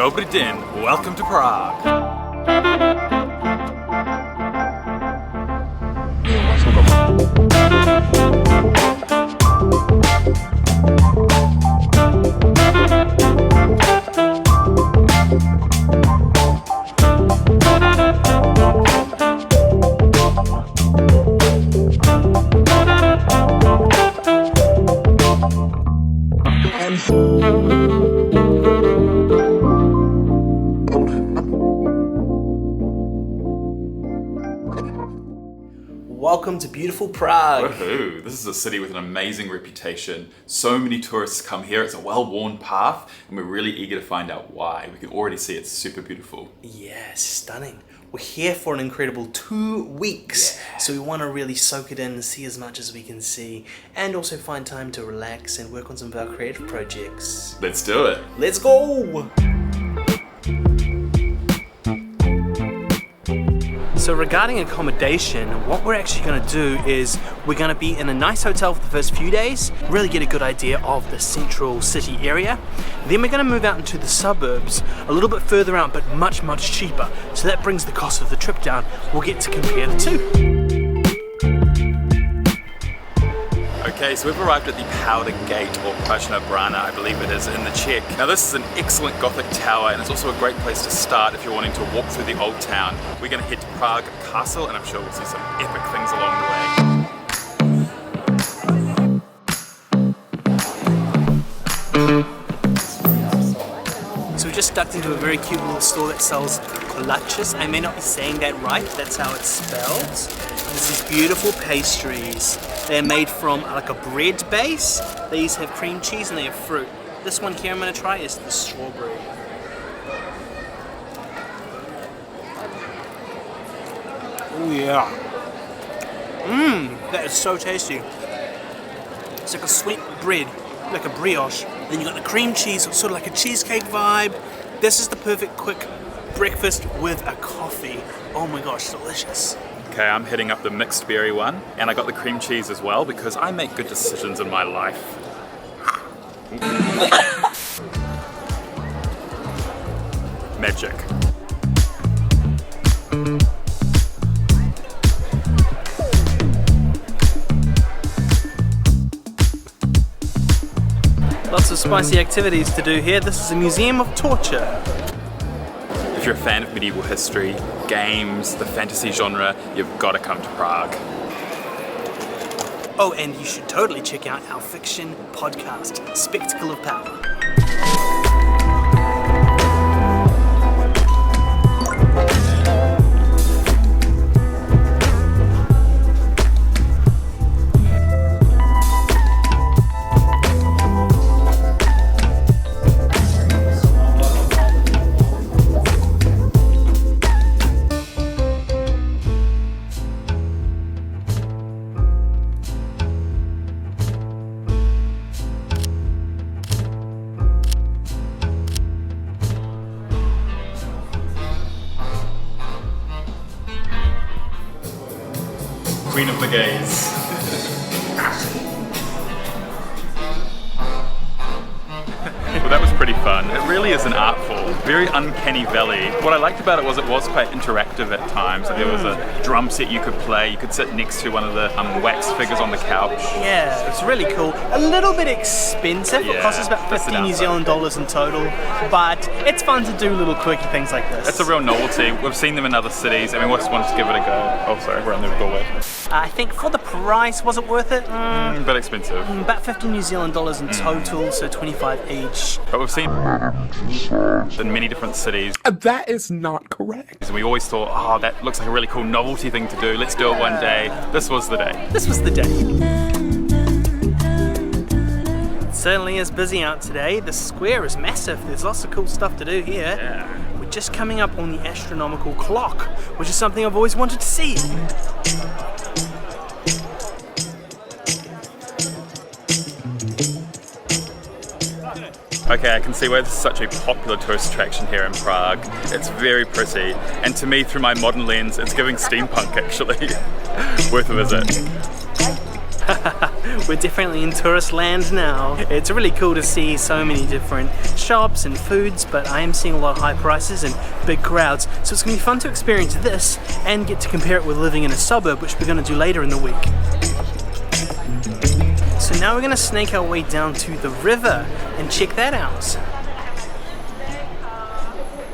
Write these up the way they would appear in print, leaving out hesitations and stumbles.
Dobry den, welcome to Prague. Welcome to beautiful Prague. Woohoo! This is a city with an amazing reputation. So many tourists come here. It's a well-worn path, and we're really eager to find out why. We can already see it's super beautiful. Yeah, stunning. We're here for an incredible 2 weeks, so we want to really soak it in and see as much as we can see, and also find time to relax and work on some of our creative projects. Let's do it. Let's go! So regarding accommodation, what we're actually going to do is we're going to be in a nice hotel for the first few days, really get a good idea of the central city area. Then we're going to move out into the suburbs, a little bit further out but much cheaper. So that brings the cost of the trip down. We'll get to compare the two. Okay, so we've arrived at the Powder Gate, or Pražná Brána, I believe it is, in the Czech. Now this is an excellent Gothic tower, and it's also a great place to start if you're wanting to walk through the old town. We're going to head to Prague Castle, and I'm sure we'll see some epic things along the way. So we just ducked into a very cute little store that sells Kolaches. I may not be saying that right, that's how it's spelled. There's these beautiful pastries. They're made from like a bread base. These have cream cheese and they have fruit. This one here I'm going to try is the strawberry. Oh yeah. That is so tasty. It's like a sweet bread, like a brioche. Then you got the cream cheese, sort of like a cheesecake vibe. This is the perfect quick breakfast with a coffee. Oh my gosh, delicious. Okay, I'm heading up the mixed berry one, and I got the cream cheese as well because I make good decisions in my life. Magic. Lots of spicy activities to do here. This is a museum of torture. If you're a fan of medieval history, games, the fantasy genre, you've got to come to Prague. Oh, and you should totally check out our fiction podcast, Spectacle of Power. Queen of the gays. Well, that was pretty fun. It really is an art form. Very uncanny valley. What I liked about it was quite interactive at times. There was a drum set you could play. You could sit next to one of the wax figures on the couch. Yeah, it's really cool. A little bit expensive. It costs us about 50 New Zealand dollars in total, but it's fun to do little quirky things like this. It's a real novelty. We've seen them in other cities, and we just wanted to give it a go. Oh, sorry, we're on the doorway. I think for the price, was it worth it? A bit expensive. About 50 New Zealand dollars in total, so 25 each. But we've seen in many different cities. That is not correct. And we always thought, oh, that looks like a really cool novelty thing to do. Let's do it one day. This was the day. This was the day. It certainly is busy out today. The square is massive. There's lots of cool stuff to do here. Yeah. We're just coming up on the Astronomical Clock, which is something I've always wanted to see. Okay, I can see why this is such a popular tourist attraction here in Prague. It's very pretty, and to me, through my modern lens, it's giving steampunk actually. Worth a visit. We're definitely in tourist land now. It's really cool to see so many different shops and foods, but I am seeing a lot of high prices and big crowds. So it's gonna be fun to experience this and get to compare it with living in a suburb, which we're gonna do later in the week. So now we're gonna snake our way down to the river and check that out.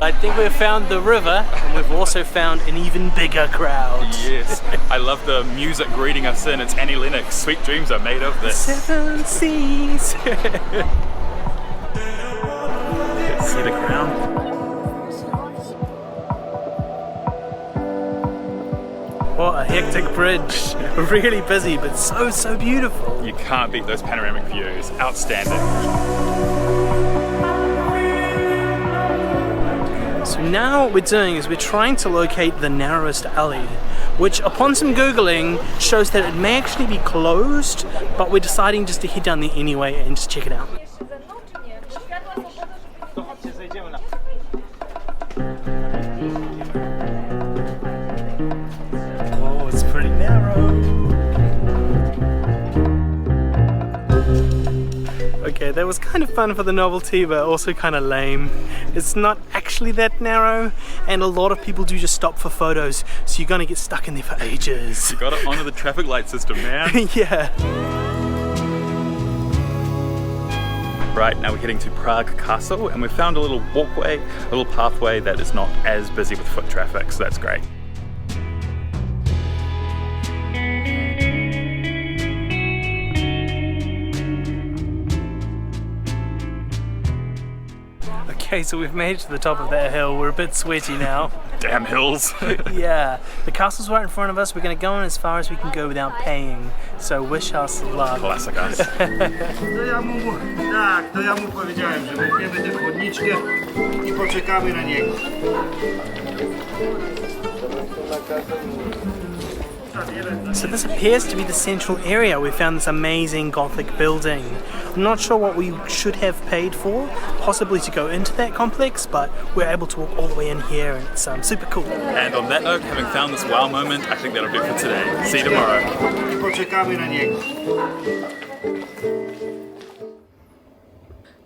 I think we've found the river, and we've also found an even bigger crowd. Yes, I love the music greeting us in. It's Annie Lennox. Sweet dreams are made of this. 7 seas. Let's see the ground. What a hectic bridge. Really busy, but so beautiful. You can't beat those panoramic views. Outstanding. So now what we're doing is we're trying to locate the narrowest alley, which upon some Googling shows that it may actually be closed, but we're deciding just to head down there anyway and just check it out. Oh, it's pretty narrow. Okay, that was kind of fun for the novelty, but also kind of lame. It's not actually that narrow, and a lot of people do just stop for photos, so you're gonna get stuck in there for ages. You gotta honor the traffic light system, man. Yeah. Right, now we're heading to Prague Castle, and we've found a little walkway, a little pathway that is not as busy with foot traffic, so that's great. Okay, so we've made it to the top of that hill. We're a bit sweaty now. Damn hills. Yeah, the castle's right in front of us. We're gonna go in as far as we can go without paying. So wish us luck. Classic us. To ja mu powiedziałem, że weźmiemy tę chłodniczkę i poczekamy na niego. So this appears to be the central area. We found this amazing Gothic building. I'm not sure what we should have paid for, possibly to go into that complex, but we're able to walk all the way in here, and it's super cool. And on that note, having found this wow moment, I think that'll be it for today. See you tomorrow. I poczekamy na niego.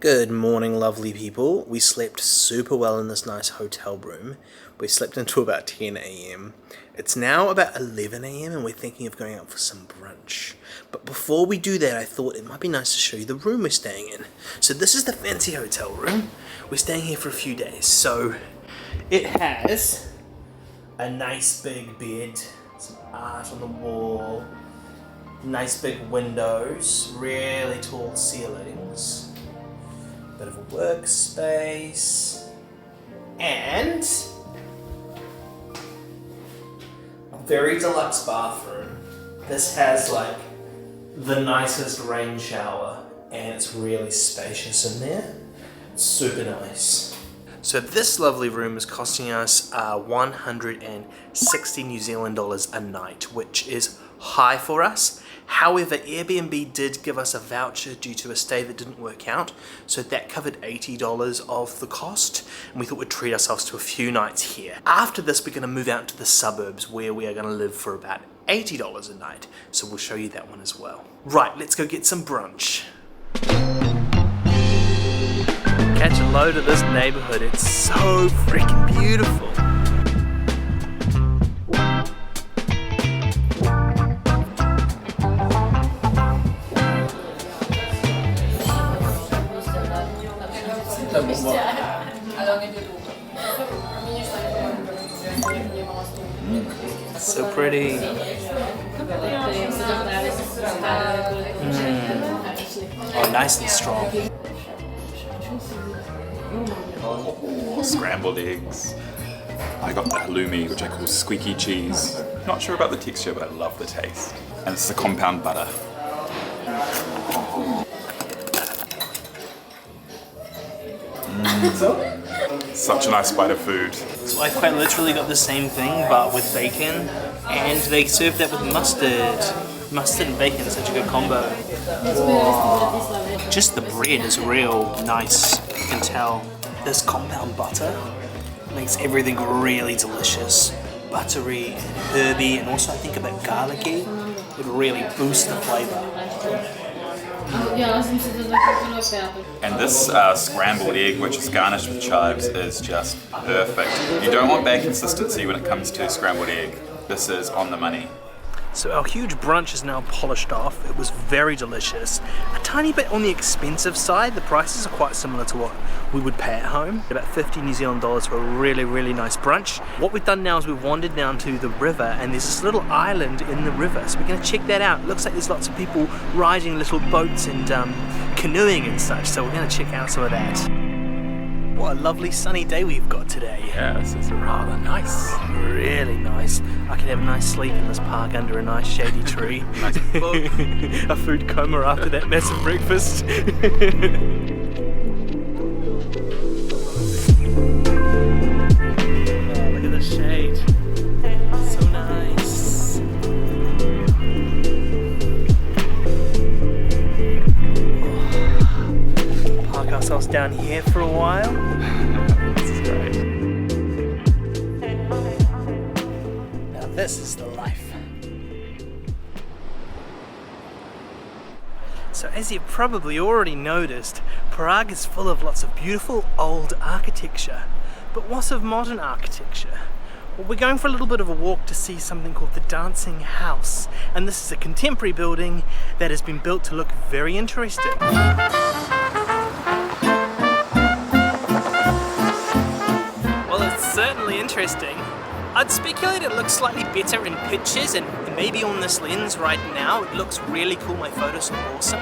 Good morning, lovely people. We slept super well in this nice hotel room. We slept until about 10 a.m. It's now about 11 a.m. and we're thinking of going out for some brunch. But before we do that, I thought it might be nice to show you the room we're staying in. So this is the fancy hotel room. We're staying here for a few days. So it has a nice big bed, some art on the wall, nice big windows, really tall ceilings, bit of a workspace, and a very deluxe bathroom. This has like the nicest rain shower, and it's really spacious in there. It's super nice. So this lovely room is costing us 160 New Zealand dollars a night, which is high for us. However, Airbnb did give us a voucher due to a stay that didn't work out, so that covered $80 of the cost, and we thought we'd treat ourselves to a few nights here. After this, we're going to move out to the suburbs where we are going to live for about $80 a night, so we'll show you that one as well. Right, let's go get some brunch. Catch a load of this neighborhood, it's so freaking beautiful. So pretty. Oh, nice and strong. Oh, scrambled eggs. I got the halloumi, which I call squeaky cheese. Not sure about the texture, but I love the taste. And this is a compound butter. Such a nice bite of food. So I quite literally got the same thing, but with bacon, and they served that with mustard. Mustard and bacon is such a good combo. Whoa. Just the bread is real nice, you can tell. This compound butter makes everything really delicious. Buttery and herby, and also I think a bit garlicky, would really boost the flavour. And this scrambled egg, which is garnished with chives, is just perfect. You don't want bad consistency when it comes to scrambled egg. This is on the money. So our huge brunch is now polished off. It was very delicious. A tiny bit on the expensive side. The prices are quite similar to what we would pay at home. About 50 New Zealand dollars for a really, really nice brunch. What we've done now is we've wandered down to the river, and there's this little island in the river. So we're gonna check that out. It looks like there's lots of people riding little boats and canoeing and such. So we're gonna check out some of that. What a lovely sunny day we've got today. Yeah, this is rather nice. Really nice. I can have a nice sleep in this park under a nice shady tree. Nice book. A food coma after that massive breakfast. Oh, look at the shade. So nice. Park ourselves down here for a while. This is great. Now this is the life. So as you've probably already noticed, Prague is full of lots of beautiful old architecture. But what's of modern architecture? Well, we're going for a little bit of a walk to see something called the Dancing House. And this is a contemporary building that has been built to look very interesting. Well, it's certainly interesting. I'd speculate it looks slightly better in pictures, and maybe on this lens right now it looks really cool. My photos are awesome.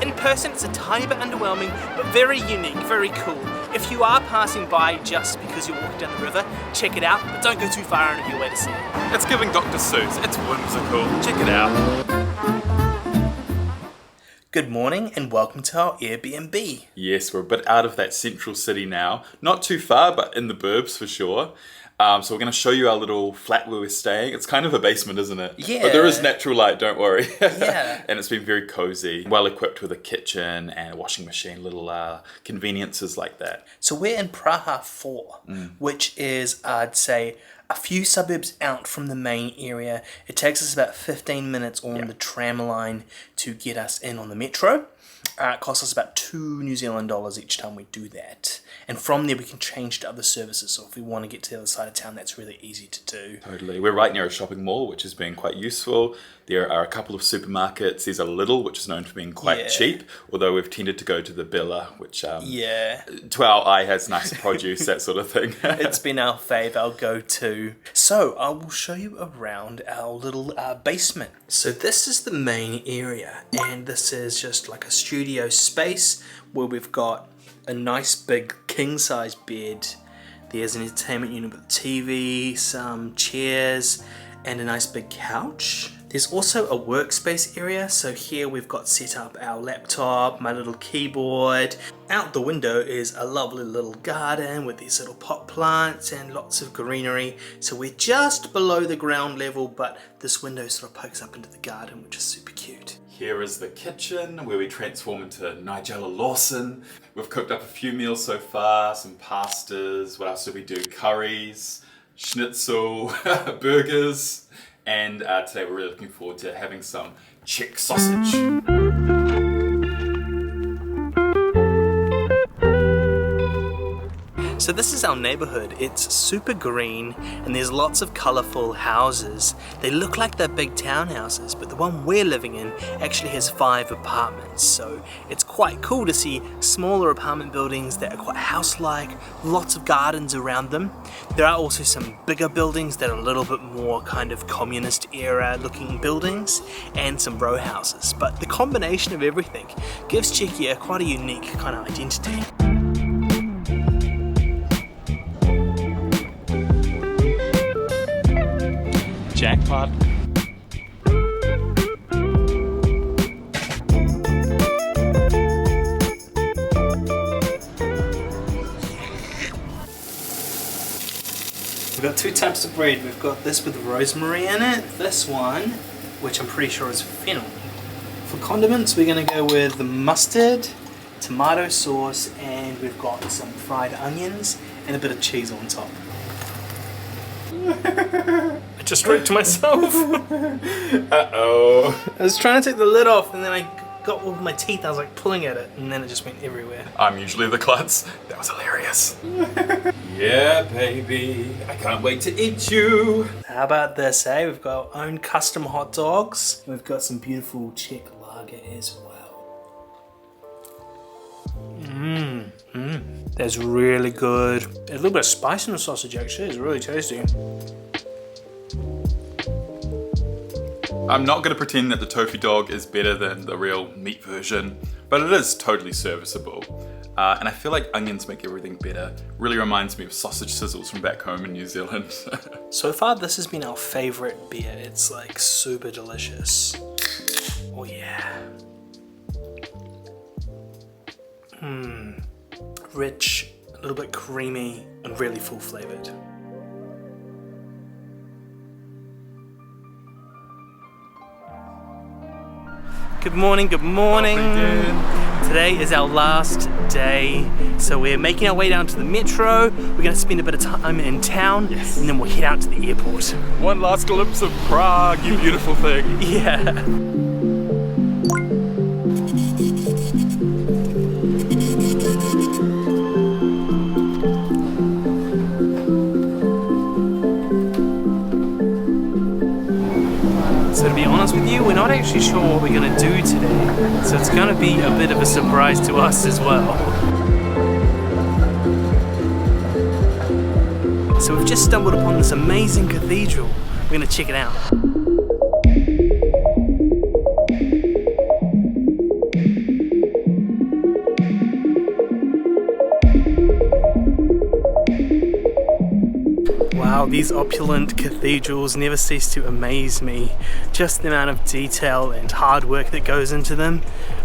In person it's a tiny bit underwhelming, but very unique, very cool. If you are passing by just because you're walking down the river, check it out, but don't go too far out of your way to see it. It's giving Dr. Seuss. It's whimsical. Check it out. Good morning and welcome to our Airbnb. Yes, we're a bit out of that central city now. Not too far, but in the burbs for sure. So we're going to show you our little flat where we're staying. It's kind of a basement, isn't it? Yeah. But there is natural light, don't worry. Yeah. And it's been very cozy, well equipped with a kitchen and a washing machine, little conveniences like that. So we're in Praha 4, which is, I'd say, a few suburbs out from the main area. It takes us about 15 minutes on the tram line to get us in on the metro. It costs us about 2 New Zealand dollars each time we do that. And from there we can change to other services. So if we want to get to the other side of town, that's really easy to do. Totally. We're right near a shopping mall, which has been quite useful. There are a couple of supermarkets. There's a Lidl, which is known for being quite cheap, although we've tended to go to the Billa, which to our eye has nice produce, that sort of thing. It's been our fave, our go-to. So I will show you around our little basement. So this is the main area, and this is just like a studio space where we've got a nice big king-size bed. There's an entertainment unit with a TV, some chairs, and a nice big couch. There's also a workspace area, so here we've got set up our laptop, my little keyboard. Out the window is a lovely little garden with these little pot plants and lots of greenery. So we're just below the ground level, but this window sort of pokes up into the garden, which is super cute. Here is the kitchen where we transform into Nigella Lawson. We've cooked up a few meals so far, some pastas. What else did we do? Curries, schnitzel, burgers. And today we're really looking forward to having some Czech sausage. So this is our neighborhood. It's super green and there's lots of colorful houses. They look like they're big townhouses, but the one we're living in actually has 5 apartments. So it's quite cool to see smaller apartment buildings that are quite house-like, lots of gardens around them. There are also some bigger buildings that are a little bit more kind of communist era looking buildings and some row houses. But the combination of everything gives Czechia quite a unique kind of identity. Jackpot. We've got 2 types of bread. We've got this with rosemary in it, this one, which I'm pretty sure is fennel. For condiments, we're going to go with the mustard, tomato sauce, and we've got some fried onions and a bit of cheese on top. I just drank to myself. Uh-oh. I was trying to take the lid off and then I got with my teeth, I was like pulling at it and then it just went everywhere. I'm usually the klutz. That was hilarious. Yeah, baby. I can't wait to eat you. How about this, eh? We've got our own custom hot dogs. We've got some beautiful Czech lager as well. That's really good. There's a little bit of spice in the sausage actually, it's really tasty. I'm not going to pretend that the tofu dog is better than the real meat version, but it is totally serviceable. And I feel like onions make everything better. Really reminds me of sausage sizzles from back home in New Zealand. So far this has been our favorite beer. It's like super delicious. Oh yeah. Rich, a little bit creamy, and really full flavored. Good morning, good morning. Today is our last day, so we're making our way down to the metro. We're gonna spend a bit of time in town, and then we'll head out to the airport. One last glimpse of Prague, you beautiful thing. Yeah. So to be honest with you, we're not actually sure what we're going to do today, so it's going to be a bit of a surprise to us as well. So we've just stumbled upon this amazing cathedral. We're going to check it out. Wow, these opulent cathedrals never cease to amaze me. Just the amount of detail and hard work that goes into them.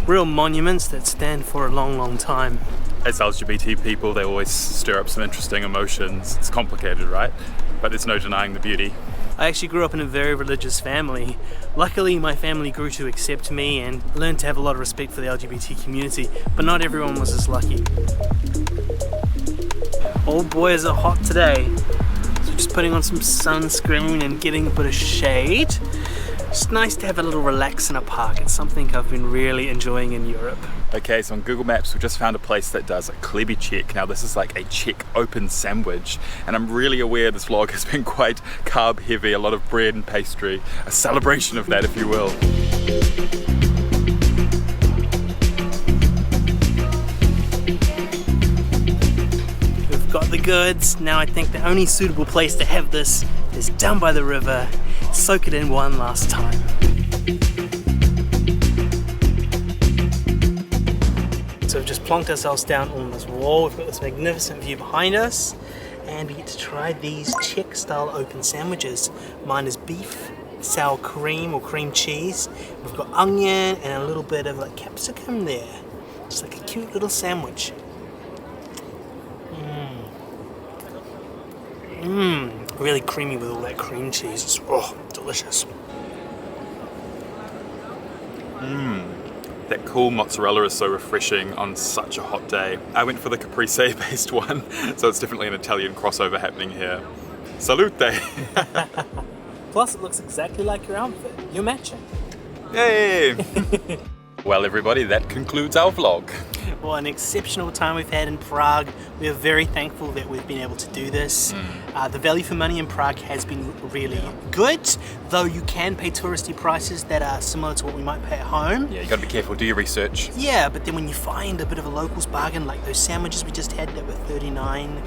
Real monuments that stand for a long, long time. As LGBT people, they always stir up some interesting emotions. It's complicated, right? But there's no denying the beauty. I actually grew up in a very religious family. Luckily, my family grew to accept me and learned to have a lot of respect for the LGBT community, but not everyone was as lucky. Oh boy, is it hot today. Just putting on some sunscreen and getting a bit of shade. It's nice to have a little relax in a park. It's something I've been really enjoying in Europe. Okay, so on Google Maps we just found a place that does a Chlebíček. Now this is like a Czech open sandwich, and I'm really aware this vlog has been quite carb heavy, a lot of bread and pastry, a celebration of that if you will. Got the goods. Now I think the only suitable place to have this is down by the river. Soak it in one last time. So we've just plonked ourselves down on this wall. We've got this magnificent view behind us, and we get to try these Czech style open sandwiches. Mine is beef, sour cream or cream cheese. We've got onion and a little bit of like capsicum there. Just like a cute little sandwich. Really creamy with all that cream cheese. It's, delicious. That cool mozzarella is so refreshing on such a hot day. I went for the caprese based one, so it's definitely an Italian crossover happening here. Salute! Plus it looks exactly like your outfit. You're matching. Yay! Well everybody, that concludes our vlog. Well, an exceptional time we've had in Prague. We are very thankful that we've been able to do this. The value for money in Prague has been really good, though you can pay touristy prices that are similar to what we might pay at home. Yeah, you gotta be careful, do your research. Yeah, but then when you find a bit of a locals bargain, like those sandwiches we just had that were 39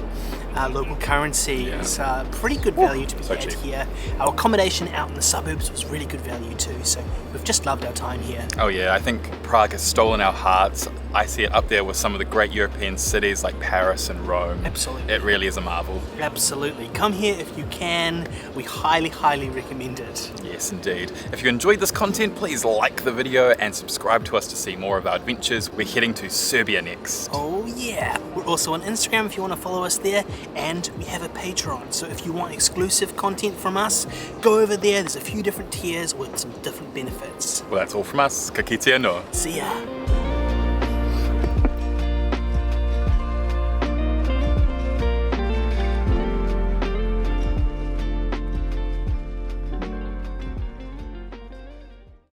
local currency, it's pretty good value to be had here. Our accommodation out in the suburbs was really good value too, so we've just loved our time here. Oh yeah, I think Prague has stolen our hearts. I see it up there with some of the great European cities like Paris and Rome. Absolutely. It really is a marvel. Absolutely. Come here if you can. We highly, highly recommend it. Yes, indeed. If you enjoyed this content, please like the video and subscribe to us to see more of our adventures. We're heading to Serbia next. Oh yeah. We're also on Instagram if you want to follow us there, and we have a Patreon. So if you want exclusive content from us, go over there. There's a few different tiers with some different benefits. Well, that's all from us. Ka kite anō. See ya.